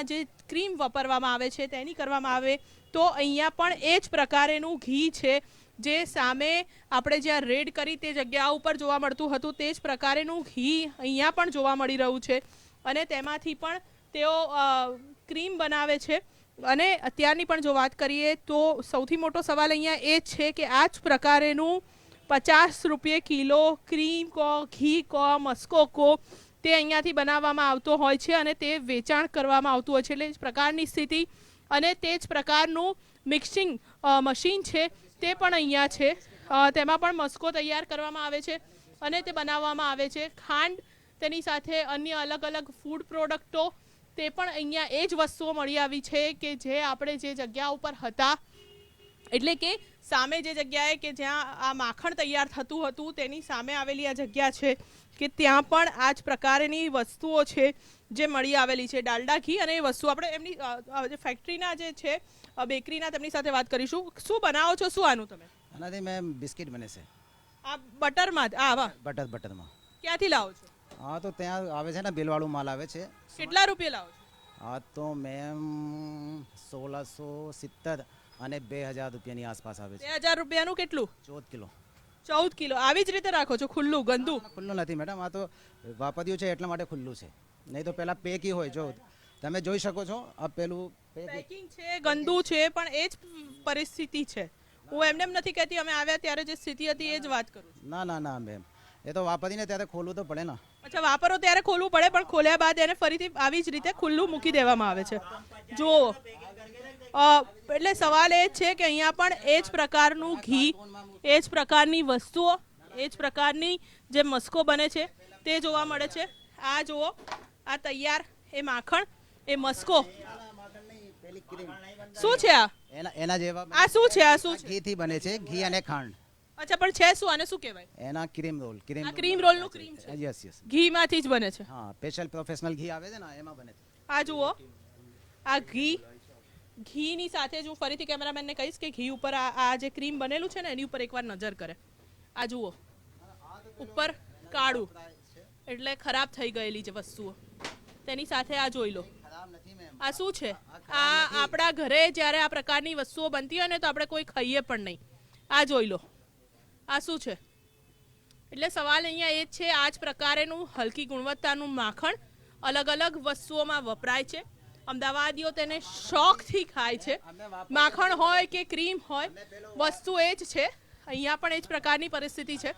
તેમાં જે ક્રીમ વાપરવામાં આવે છે તેની કરવામાં આવે તો અહીંયા પણ એ જ પ્રકારેનું ઘી છે જે સામે આપણે જ્યાં રેડ કરી તે જગ્યા ઉપર જોવા મળતું હતું તે જ પ્રકારેનું ઘી અહીંયા પણ જોવા મળી રહ્યું છે અને તેમાંથી પણ તેઓ ક્રીમ બનાવે છે અને અત્યારની પણ જો વાત કરીએ તો સૌથી મોટો સવાલ અહીંયા એ જ છે કે આ જ પ્રકારેનું 50 રૂપિયે કિલો ક્રીમ કો ઘી કો મસ્કો કો તે અહીંયાથી બનાવવામાં આવતો હોય છે અને તે વેચાણ કરવામાં આવતું હોય છે એટલે જ પ્રકારની સ્થિતિ અને તે જ પ્રકારનું મિક્સિંગ મશીન છે તે પણ અહીંયા છે તેમાં પણ મસ્કો તૈયાર કરવામાં આવે છે અને તે બનાવવામાં આવે છે ખાંડ તેની સાથે અન્ય અલગ અલગ ફૂડ પ્રોડક્ટો તે પણ અહીંયા એ જ વસ્તુઓ મળી આવી છે કે જે આપણે જે જગ્યા ઉપર હતા એટલે કે સામે જે જગ્યાએ કે જ્યાં આ માખણ તૈયાર થતું હતું તેની સામે આવેલી આ જગ્યા છે કે ત્યાં પણ આ જ પ્રકારની વસ્તુઓ છે જે મળી આવેલી છે ડાલડા ઘી અને એ વસ્તુ આપણે એમની ફેક્ટરીના જે છે બેકરીના તેમની સાથે વાત કરીશું શું બનાવો છો શું આનું તમે આનાથી મેં બિસ્કિટ બને છે આ બટરમાં આ વાહ બટરમાં ક્યાંથી લાવો છો હા તો ત્યાં આવે છે ને બિલવાળું માલ આવે છે કેટલા રૂપિયા લાવો છો હા તો મેમ 1670 અને 2000 રૂપિયાની આસપાસ આવે છે 2000 રૂપિયાનું કેટલું 14 કિલો 14 કિલો આવી જ રીતે રાખો છો ખુલ્લું ગંદુ ખુલ્લું નથી મેડમ આ તો વાપર્યું છે એટલા માટે ખુલ્લું છે નહીં તો પહેલાં પેકી હોય જો તમે જોઈ શકો છો આ પેલું પેકિંગ છે ગંદુ છે પણ એ જ પરિસ્થિતિ છે હું એમને એમ નથી કહેતી અમે આવ્યા ત્યારે જે સ્થિતિ હતી એ જ વાત કરું છું ના ના ના મેમ એ તો વાપરીને ત્યારે ખોલવું તો પડે ને અચ્છા વાપરો ત્યારે ખોલવું પડે પણ ખોલ્યા બાદ એને ફરીથી આવી જ રીતે ખુલ્લું મૂકી દેવામાં આવે છે જુઓ એટલે સવાલ એ જ છે કે અહીંયા પણ એ જ પ્રકારનું ઘી એ જ પ્રકારની વસ્તુઓ એ જ પ્રકારની જે મસ્કો બને છે તે જોવા મળે છે આ જુઓ આ તૈયાર એ માખણ એ મસ્કો શું છે આ એના જેવા આ શું છે આ શું છે ઘીથી બને છે ઘી અને ખાંડ અચ્છા પણ છે શું આને શું કહેવાય એના ક્રીમ રોલ આ ક્રીમ રોલનું ક્રીમ છે યસ યસ ઘીમાંથી જ બને છે હા સ્પેશિયલ પ્રોફેશનલ ઘી આવે છે ને એમાં બને છે આ જુઓ આ ઘીની સાથે જ હું ફરીથી કેમેરામેનને કહીશ કે ઘી ઉપર આ જે ક્રીમ બનેલું છે ને એની ઉપર એકવાર નજર કરે આ જુઓ ઉપર કાળું એટલે ખરાબ થઈ ગયેલી છે વસ્તુઓ તેની સાથે આ જોઈ લો આ શું છે આ આપણા ઘરે જ્યારે આ પ્રકારની વસ્તુઓ બનતી હોય ને તો આપણે કોઈ ખાઈએ પણ નહીં આ જોઈ લો આ શું છે એટલે સવાલ અહીંયા એ જ છે આ જ પ્રકારેનું હલકી ગુણવત્તાનું માખણ અલગ અલગ વસ્તુઓમાં વપરાય છે અમદાવાદીઓ તેને શોખથી ખાય છે માખણ હોય કે ક્રીમ હોય વસ્તુ એ જ છે અહીંયા પણ એ જ પ્રકારની પરિસ્થિતિ છે